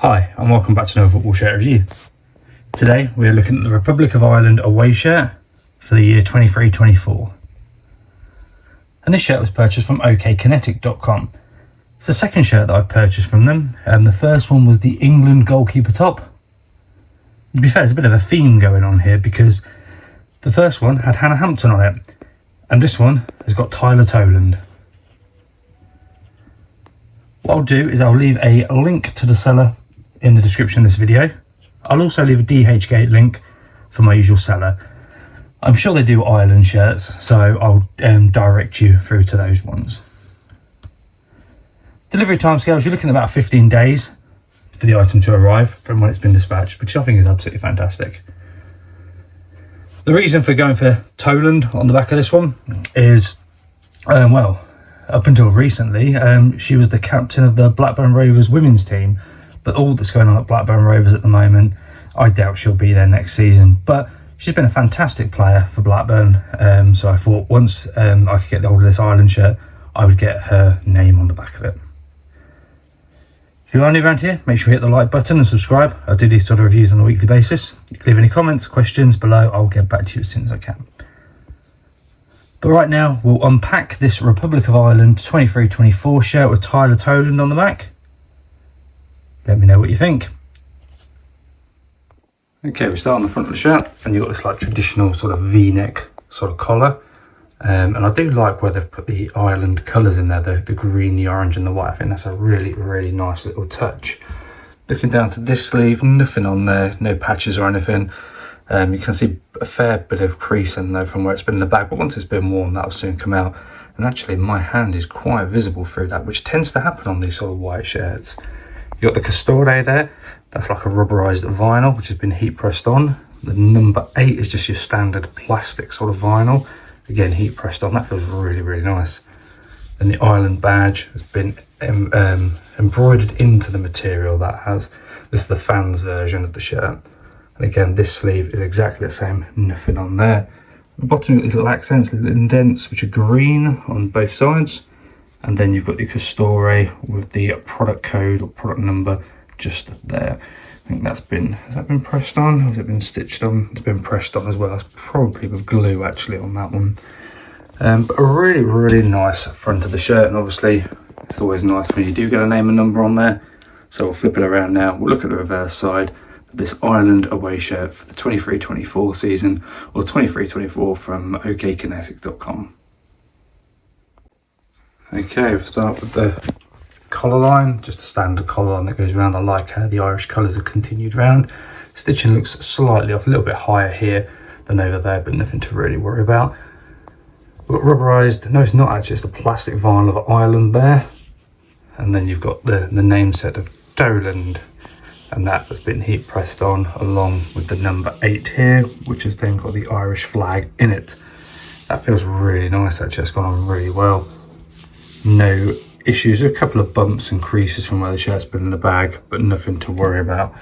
Hi and welcome back to another football shirt review. Today we are looking at the Republic of Ireland away shirt for the year 23-24. And this shirt was purchased from okkinetic.com. It's the second shirt that I've purchased from them. The first one was the England goalkeeper top. To be fair, there's a bit of a theme going on here because the first one had Hannah Hampton on it and this one has got Tyler Toland. What I'll do is I'll leave a link to the seller in the description of this video. I'll also leave a DHgate link for my usual seller. I'm sure they do Ireland shirts, so I'll direct you through to those ones. Delivery timescales, you're looking at about 15 days for the item to arrive from when it's been dispatched, which I think is absolutely fantastic. The reason for going for Toland on the back of this one is, well, up until recently, she was the captain of the Blackburn Rovers women's team. But all that's going on at Blackburn Rovers at the moment, I doubt she'll be there next season. But she's been a fantastic player for Blackburn. So I thought once I could get hold of this Ireland shirt, I would get her name on the back of it. If you're new around here, make sure you hit the like button and subscribe. I do these sort of reviews on a weekly basis. You can leave any comments, questions below. I'll get back to you as soon as I can. But right now, we'll unpack this Republic of Ireland 23-24 shirt with Tyler Toland on the back. Let me know what you think. Okay, we start on the front of the shirt and you've got this like traditional sort of V-neck sort of collar. And I do like where they've put the Ireland colours in there, the green, the orange and the white. I think that's a really, really nice little touch. Looking down to this sleeve, nothing on there, no patches or anything. You can see a fair bit of creasing though from where it's been in the bag, but once it's been worn, that'll soon come out. And actually my hand is quite visible through that, which tends to happen on these sort of white shirts. You've got the Castore there, that's like a rubberized vinyl which has been heat pressed on. The number 8 is just your standard plastic sort of vinyl, again heat pressed on. That feels really, really nice. And the Ireland badge has been embroidered into the material that has. This is the fans version of the shirt. And again, this sleeve is exactly the same, nothing on there. At the bottom, little accents, little indents, which are green on both sides. And then you've got the Castore with the product code or product number just there. I think has that been pressed on? Or has it been stitched on? It's been pressed on as well. That's probably with glue actually on that one. But a really, really nice front of the shirt. And obviously, it's always nice when you do get a name and number on there. So we'll flip it around now. We'll look at the reverse side. This Ireland away shirt for the 23-24 season, or 23-24 from okkinetic.com. Okay, we'll start with the collar line, just a standard collar line that goes around. I like how the Irish colours are continued round. Stitching looks slightly off, a little bit higher here than over there, but nothing to really worry about. We've got rubberised, no it's not actually, it's the plastic vinyl of Ireland there. And then you've got the name set of Toland. And that has been heat pressed on along with the number 8 here, which has then got the Irish flag in it. That feels really nice actually, it's gone on really well. No issues, a couple of bumps and creases from where the shirt's been in the bag, but nothing to worry about.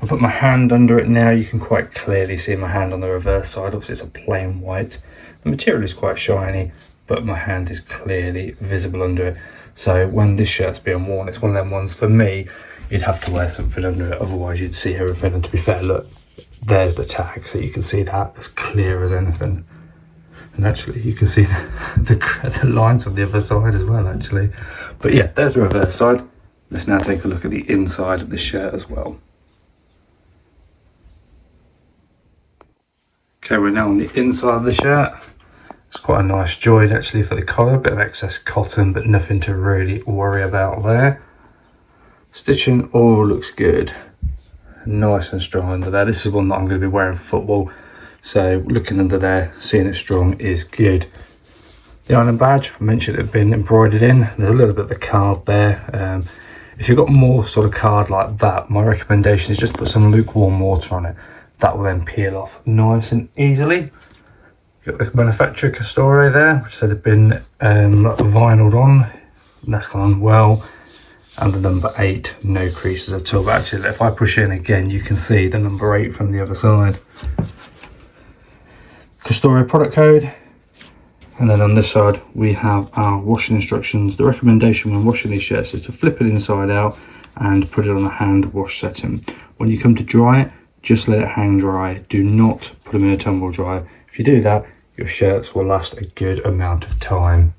I'll put my hand under it now. You can quite clearly see my hand on the reverse side. Obviously it's a plain white. The material is quite shiny, but my hand is clearly visible under it. So when this shirt's being worn, it's one of them ones for me, you'd have to wear something under it, otherwise you'd see everything. And to be fair, look, there's the tag, so you can see that as clear as anything. And actually you can see the lines on the other side as well actually. But yeah, there's the reverse side. Let's now take a look at the inside of the shirt as well. Okay, we're now on the inside of the shirt. It's quite a nice join actually for the collar, a bit of excess cotton, but nothing to really worry about there. Stitching all looks good, nice and strong under there. This is one that I'm going to be wearing for football, so looking under there, seeing it strong is good. The Ireland badge, I mentioned it had been embroidered in. There's a little bit of the card there. If you've got more sort of card like that, my recommendation is just put some lukewarm water on it. That will then peel off nice and easily. You've got the manufacturer Castore there, which said it had been vinyled on. That's gone on well. And the number 8, no creases at all. But actually, if I push in again, you can see the number 8 from the other side. Castore product code. And then on this side, we have our washing instructions. The recommendation when washing these shirts is to flip it inside out and put it on a hand wash setting. When you come to dry it, just let it hang dry. Do not put them in a tumble dry. If you do that, your shirts will last a good amount of time.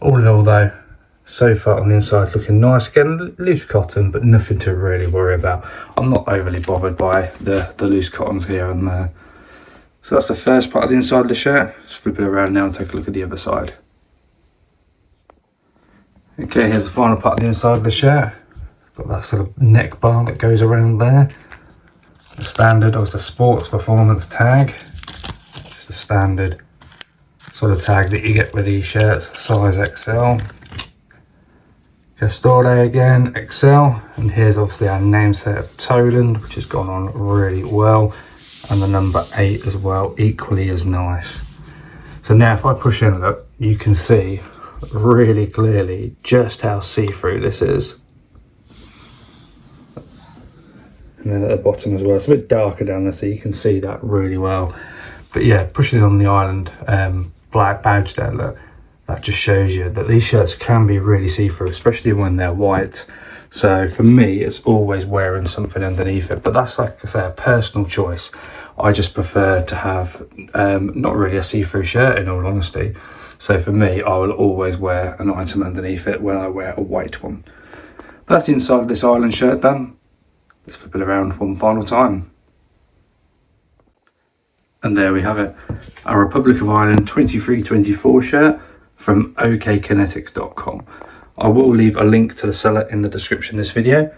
All in all though, so far on the inside looking nice. Again, loose cotton, but nothing to really worry about. I'm not overly bothered by the loose cottons here and there. So that's the first part of the inside of the shirt. Let's flip it around now and take a look at the other side. Okay, here's the final part of the inside of the shirt. Got that sort of neck bar that goes around there. The standard, or it's a sports performance tag. Just a standard sort of tag that you get with these shirts, size XL. Castore again, XL. And here's obviously our name set of Toland, which has gone on really well. And the number 8 as well, equally as nice. So now if I push in, look, you can see really clearly just how see-through this is. And then at the bottom as well, it's a bit darker down there, so you can see that really well. But yeah, pushing it on the Island black badge there, look, that just shows you that these shirts can be really see-through, especially when they're white. So for me, it's always wearing something underneath it, but that's, like I say, a personal choice. I just prefer to have not really a see-through shirt, in all honesty. So for me, I will always wear an item underneath it when I wear a white one. But that's the inside of this Island shirt done. Let's flip it around one final time. And there we have it, our Republic of Ireland 23-24 shirt from okkinetics.com. I will leave a link to the seller in the description of this video.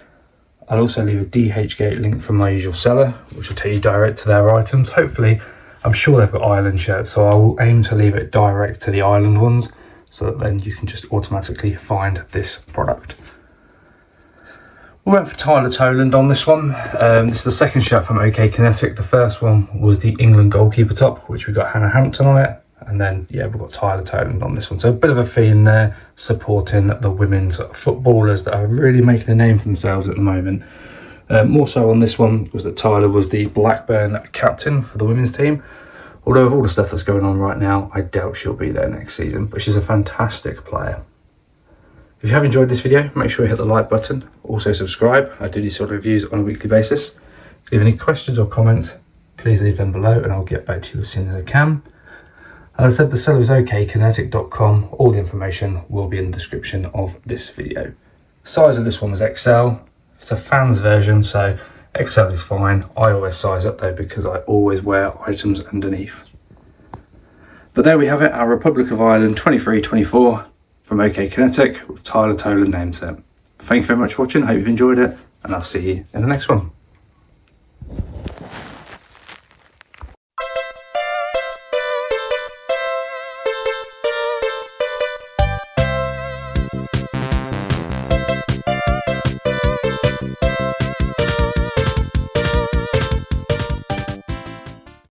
I'll also leave a DHgate link from my usual seller, which will take you direct to their items. Hopefully, I'm sure they've got Ireland shirts, so I will aim to leave it direct to the Ireland ones, so that then you can just automatically find this product. We went for Tyler Toland on this one. This is the second shirt from OK Kinetic. The first one was the England goalkeeper top, which we got Hannah Hampton on it. And then, yeah, we've got Tyler Toland on this one. So a bit of a theme there, supporting the women's footballers that are really making a name for themselves at the moment. More so on this one was that Tyler was the Blackburn captain for the women's team. Although with all the stuff that's going on right now, I doubt she'll be there next season. But she's a fantastic player. If you have enjoyed this video, make sure you hit the like button. Also subscribe. I do these sort of reviews on a weekly basis. If you have any questions or comments, please leave them below and I'll get back to you as soon as I can. As I said, the seller is okkinetics.com. All the information will be in the description of this video. Size of this one was XL. It's a fans version, so XL is fine. I always size up though because I always wear items underneath. But there we have it, our Republic of Ireland 23-24 from OK Kinetic with Tyler Toland Nameset. Thank you very much for watching. I hope you've enjoyed it, and I'll see you in the next one.